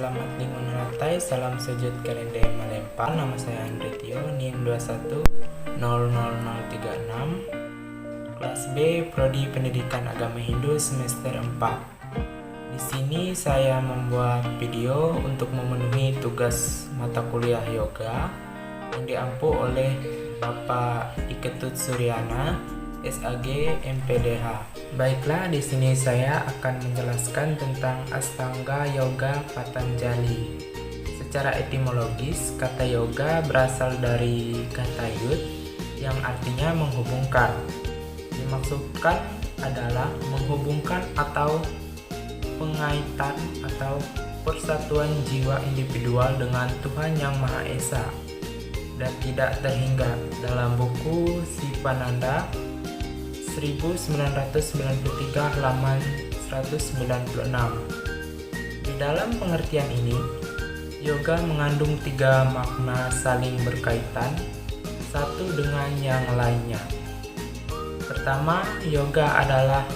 selamat Minggu Natal, salam sujud kalende Malempang. Nama saya Andre Tio, NIM 2100036, kelas B, Prodi Pendidikan Agama Hindu semester 4. Di sini saya membuat video untuk memenuhi tugas mata kuliah yoga yang diampu oleh Bapak Iketut Suryana, SAG MPDH. Baiklah, di sini saya akan menjelaskan tentang Astanga Yoga Patanjali. Secara etimologis, kata yoga berasal dari kata yud yang artinya menghubungkan. Dimaksudkan adalah menghubungkan atau pengaitan atau persatuan jiwa individual dengan Tuhan Yang Maha Esa dan tidak terhingga, dalam buku Sivananda 1993 halaman 196. Di dalam pengertian ini, yoga mengandung 3 makna saling berkaitan satu dengan yang lainnya. Pertama, yoga adalah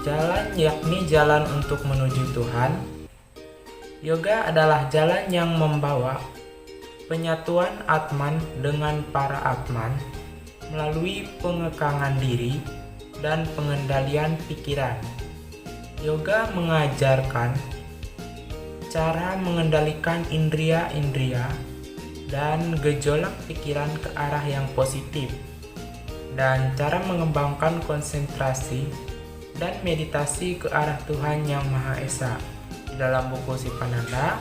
jalan, yakni jalan untuk menuju Tuhan. Yoga adalah jalan yang membawa penyatuan Atman dengan para Atman melalui pengekangan diri dan pengendalian pikiran. Yoga mengajarkan cara mengendalikan indria-indria dan gejolak pikiran ke arah yang positif, dan cara mengembangkan konsentrasi dan meditasi ke arah Tuhan Yang Maha Esa. Di dalam buku Sivananda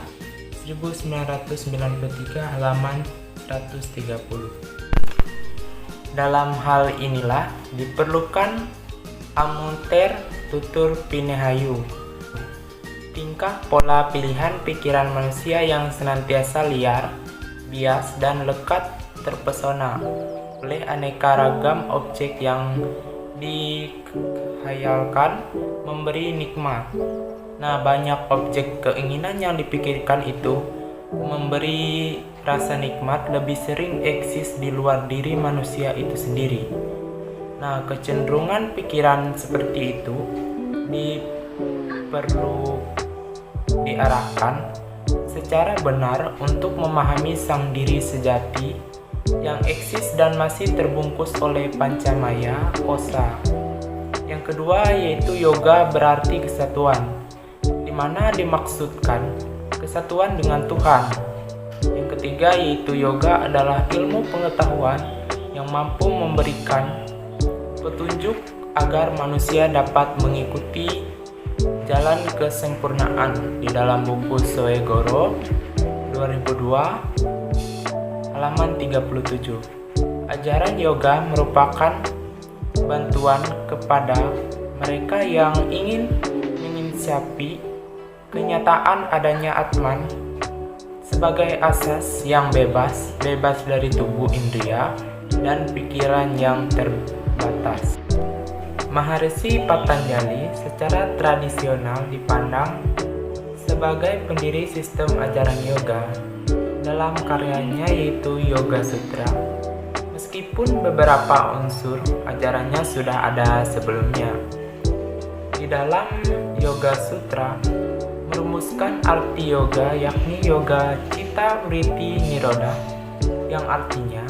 1993 halaman 130. Dalam hal inilah diperlukan amunter tutur pinehayu, tingkah pola pilihan pikiran manusia yang senantiasa liar, bias, dan lekat terpesona oleh aneka ragam objek yang dikhayalkan memberi nikmat. Nah, banyak objek keinginan yang dipikirkan itu memberi rasa nikmat lebih sering eksis di luar diri manusia itu sendiri. Nah, kecenderungan pikiran seperti itu perlu diarahkan secara benar untuk memahami sang diri sejati yang eksis dan masih terbungkus oleh pancamaya kosa. Yang kedua yaitu yoga berarti kesatuan, di mana dimaksudkan kesatuan dengan Tuhan. Yang ketiga yaitu yoga adalah ilmu pengetahuan yang mampu memberikan petunjuk agar manusia dapat mengikuti jalan kesempurnaan. Di dalam buku Soegoro 2002 halaman 37. Ajaran yoga merupakan bantuan kepada mereka yang ingin menginsiapi kenyataan adanya Atman sebagai asas yang bebas dari tubuh indria dan pikiran yang terbatas. Maharishi Patanjali secara tradisional dipandang sebagai pendiri sistem ajaran yoga dalam karyanya yaitu Yoga Sutra. Meskipun beberapa unsur ajarannya sudah ada sebelumnya. Di dalam Yoga Sutra merumuskan arti yoga, yakni yoga Citta Vritti Nirodha, yang artinya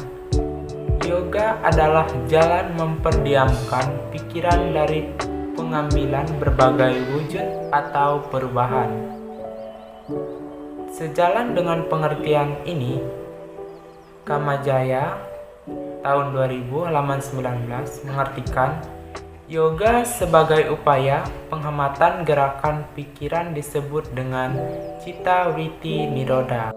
yoga adalah jalan memperdiamkan pikiran dari pengambilan berbagai wujud atau perubahan. Sejalan dengan pengertian ini, Kamajaya tahun 2000 halaman 19 mengartikan yoga sebagai upaya penghematan gerakan pikiran disebut dengan Citta Vritti Nirodha.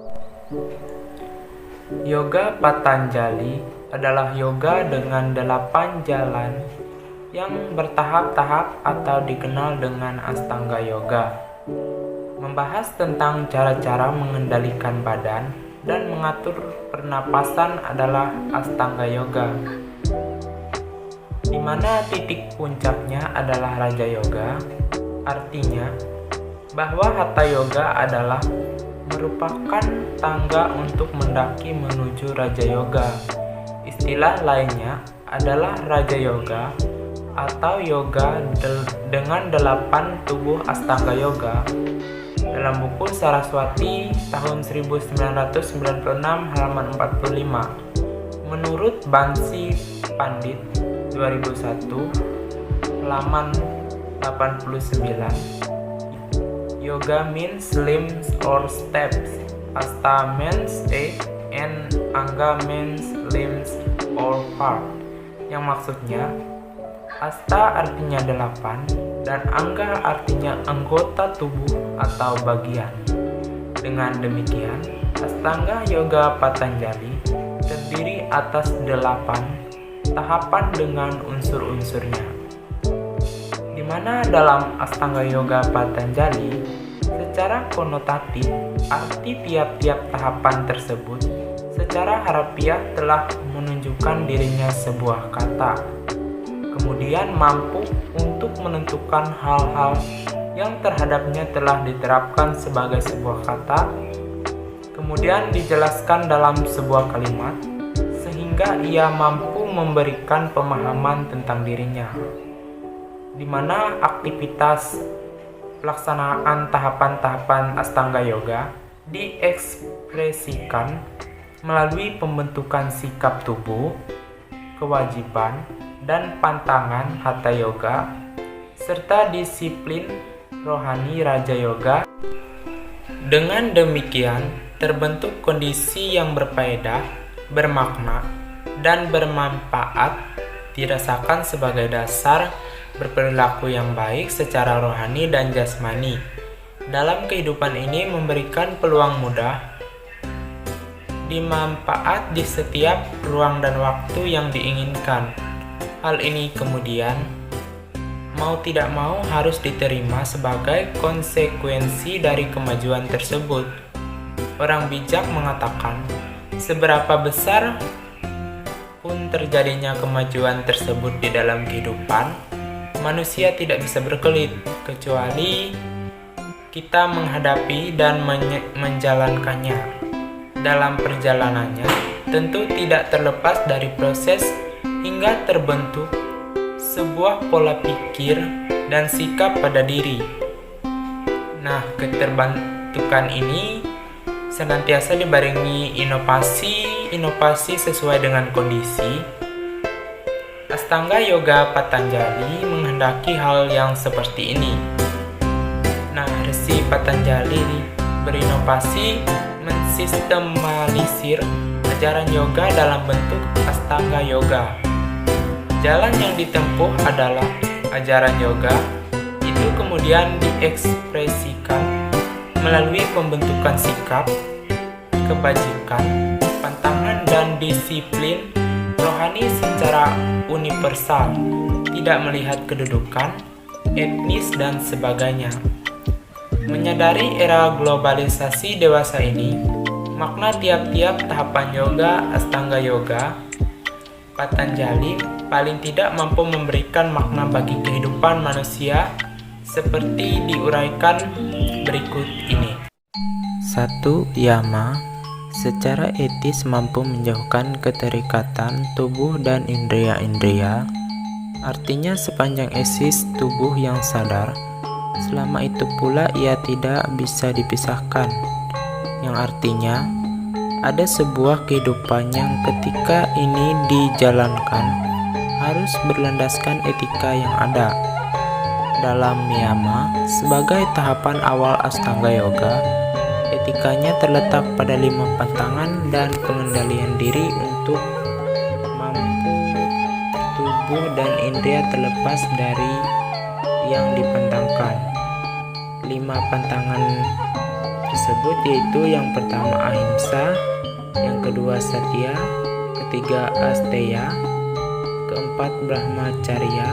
Yoga Patanjali adalah yoga dengan 8 jalan yang bertahap-tahap atau dikenal dengan Astanga Yoga. Membahas tentang cara-cara mengendalikan badan dan mengatur pernapasan adalah Astanga Yoga, di mana titik puncaknya adalah Raja Yoga. Artinya bahwa Hatha Yoga adalah merupakan tangga untuk mendaki menuju Raja Yoga. Istilah lainnya adalah Raja Yoga atau yoga dengan 8 tubuh Astanga Yoga dalam buku Saraswati tahun 1996 halaman 45. Menurut Bansi Pandit 2001 halaman 89, yoga means limbs or steps, asta means and anga means limbs or part, yang maksudnya asta artinya 8 dan angga artinya anggota tubuh atau bagian. Dengan demikian, Astanga Yoga Patanjali terdiri atas 8 tahapan dengan unsur-unsurnya, di mana dalam Astanga Yoga Patanjali secara konotatif arti tiap-tiap tahapan tersebut secara harafiah telah menunjukkan dirinya sebuah kata, kemudian mampu untuk menentukan hal-hal yang terhadapnya telah diterapkan sebagai sebuah kata, kemudian dijelaskan dalam sebuah kalimat, sehingga ia mampu memberikan pemahaman tentang dirinya, di mana aktivitas pelaksanaan tahapan-tahapan Astanga Yoga diekspresikan melalui pembentukan sikap tubuh, kewajiban, dan pantangan Hatha Yoga, serta disiplin rohani Raja Yoga. Dengan demikian, terbentuk kondisi yang berfaedah, bermakna, dan bermanfaat dirasakan sebagai dasar berperilaku yang baik secara rohani dan jasmani. Dalam kehidupan ini memberikan peluang mudah dimanfaat di setiap ruang dan waktu yang diinginkan. Hal ini kemudian mau tidak mau harus diterima sebagai konsekuensi dari kemajuan tersebut. Orang bijak mengatakan, seberapa besar pun terjadinya kemajuan tersebut di dalam kehidupan, manusia tidak bisa berkelit kecuali kita menghadapi dan menjalankannya. Dalam perjalanannya, tentu tidak terlepas dari proses hingga terbentuk sebuah pola pikir dan sikap pada diri. Nah, keterbentukan ini senantiasa dibarengi inovasi sesuai dengan kondisi. Astanga Yoga Patanjali menghendaki hal yang seperti ini. Nah, Resi Patanjali berinovasi mensistemalisir ajaran yoga dalam bentuk Astanga Yoga. Jalan yang ditempuh adalah ajaran yoga, itu kemudian diekspresikan melalui pembentukan sikap, kebajikan, pantangan, dan disiplin rohani secara universal, tidak melihat kedudukan, etnis, dan sebagainya. Menyadari era globalisasi dewasa ini, makna tiap-tiap tahapan yoga Astanga Yoga Patanjali paling tidak mampu memberikan makna bagi kehidupan manusia seperti diuraikan berikut ini. 1. Yama secara etis mampu menjauhkan keterikatan tubuh dan indria-indria, artinya sepanjang eksis tubuh yang sadar, selama itu pula ia tidak bisa dipisahkan, yang artinya ada sebuah kehidupan yang ketika ini dijalankan harus berlandaskan etika yang ada. Dalam Yama, sebagai tahapan awal Astanga Yoga, etikanya terletak pada 5 pantangan dan pengendalian diri untuk mampu tubuh dan indera terlepas dari yang dipantangkan. 5 pantangan tersebut yaitu yang pertama ahimsa, yang kedua satya, ketiga asteya, keempat brahmacharya,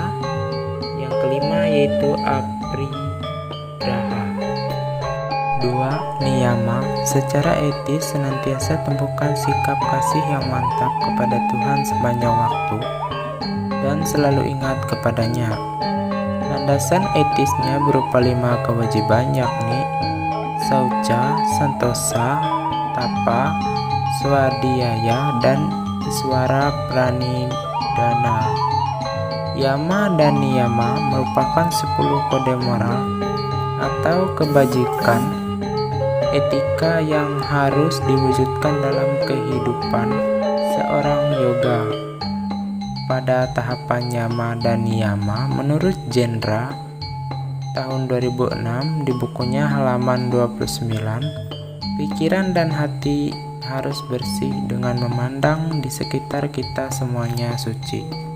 yang kelima yaitu aprigraha. 2. Niyama secara etis senantiasa temukan sikap kasih yang mantap kepada Tuhan sepanjang waktu dan selalu ingat kepadanya. Landasan etisnya berupa 5 kewajiban, yakni saucha, santosa, tapa, swadhyaya, dan iswara pranidhana. Yama dan niyama merupakan 10 kode moral atau kebajikan etika yang harus diwujudkan dalam kehidupan seorang yoga. Pada tahapan yama dan niyama menurut Jendra tahun 2006 di bukunya halaman 29, pikiran dan hati harus bersih dengan memandang di sekitar kita semuanya suci.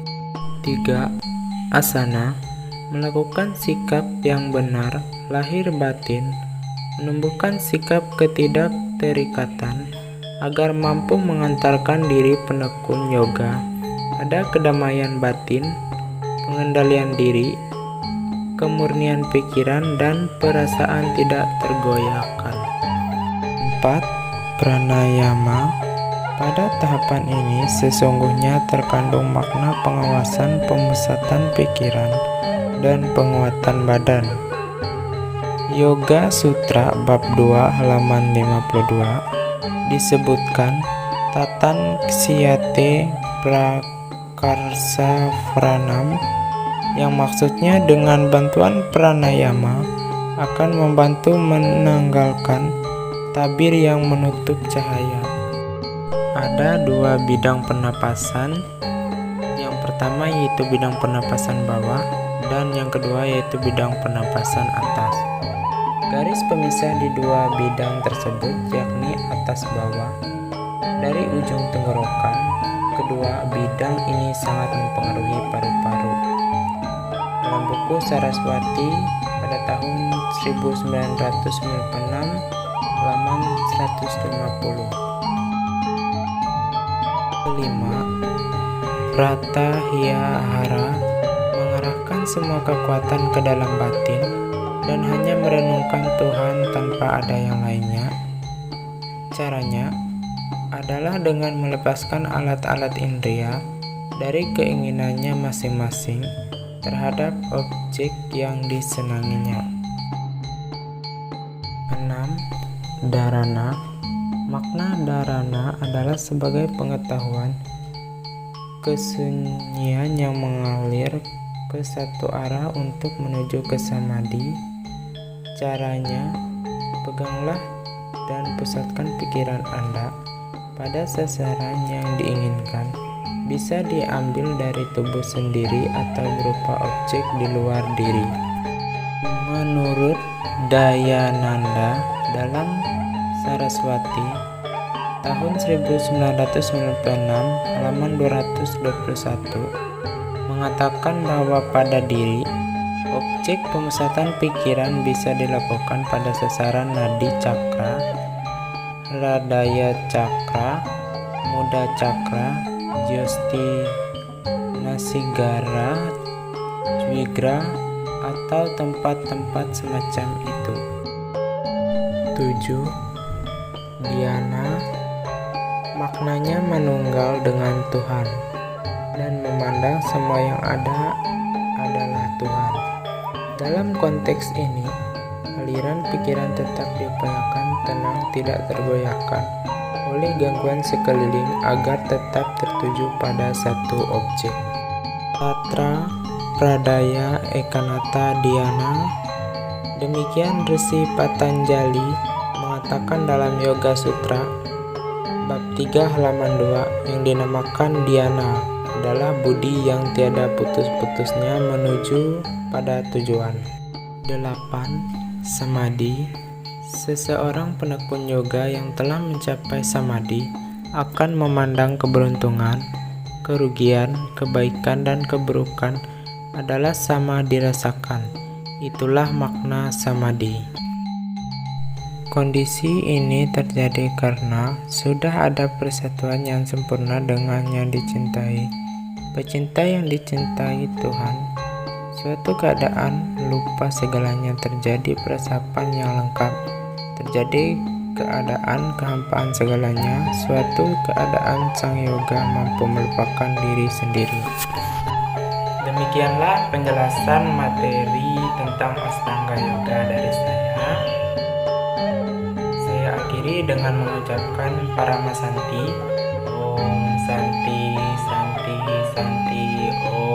3. Asana, melakukan sikap yang benar lahir batin, menumbuhkan sikap ketidakterikatan agar mampu mengantarkan diri penekun yoga pada kedamaian batin, pengendalian diri, kemurnian pikiran, dan perasaan tidak tergoyahkan. 4. Pranayama. Pada tahapan ini sesungguhnya terkandung makna pengawasan pemusatan pikiran dan penguatan badan. Yoga Sutra bab 2 halaman 52 disebutkan Tatan Ksyate Prakarsa Pranam, yang maksudnya dengan bantuan pranayama akan membantu menanggalkan tabir yang menutup cahaya. Ada 2 bidang pernapasan. Yang pertama yaitu bidang pernapasan bawah dan yang kedua yaitu bidang pernapasan atas. Garis pemisah di 2 bidang tersebut yakni atas bawah. Dari ujung tenggorokan, kedua bidang ini sangat mempengaruhi paru-paru. Dalam buku Saraswati pada tahun 1996 halaman 150. 5. Pratyahara, mengarahkan semua kekuatan ke dalam batin dan hanya merenungkan Tuhan tanpa ada yang lainnya. Caranya adalah dengan melepaskan alat-alat indera dari keinginannya masing-masing terhadap objek yang disenanginya. 6. Dharana. Makna dharana adalah sebagai pengetahuan kesunyian yang mengalir ke satu arah untuk menuju ke samadhi. Caranya, peganglah dan pusatkan pikiran Anda pada sasaran yang diinginkan. Bisa diambil dari tubuh sendiri atau berupa objek di luar diri. Menurut Dayananda dalam Saraswati tahun 1996 halaman 221 mengatakan bahwa pada diri objek pemusatan pikiran bisa dilakukan pada sasaran nadi cakra, hradaya cakra, muda cakra, josti nasigara, jwigra, atau tempat-tempat semacam itu. 7. Dhyana, maknanya menunggal dengan Tuhan dan memandang semua yang ada adalah Tuhan. Dalam konteks ini, aliran pikiran tetap diupayakan tenang, tidak tergoyahkan oleh gangguan sekeliling agar tetap tertuju pada satu objek. Tatra Pradaya Ekanata Dhyana. Demikian Resi Patanjali mengatakan dalam Yoga Sutra bab 3 halaman 2 yang dinamakan dhyana adalah budi yang tiada putus-putusnya menuju pada tujuan. 8. Samadhi. Seseorang penekun yoga yang telah mencapai samadhi akan memandang keberuntungan, kerugian, kebaikan, dan keburukan adalah sama dirasakan. Itulah makna samadhi. Kondisi ini terjadi karena sudah ada persatuan yang sempurna dengan yang dicintai. Pecinta yang dicintai Tuhan. Suatu keadaan lupa segalanya, terjadi peresapan yang lengkap. Terjadi keadaan kehampaan segalanya. Suatu keadaan sang yoga mampu melupakan diri sendiri. Demikianlah penjelasan materi tentang Astanga Yoga dari saya. Akhiri dengan mengucapkan Paramasanti. Om Santi Santi Santi Om.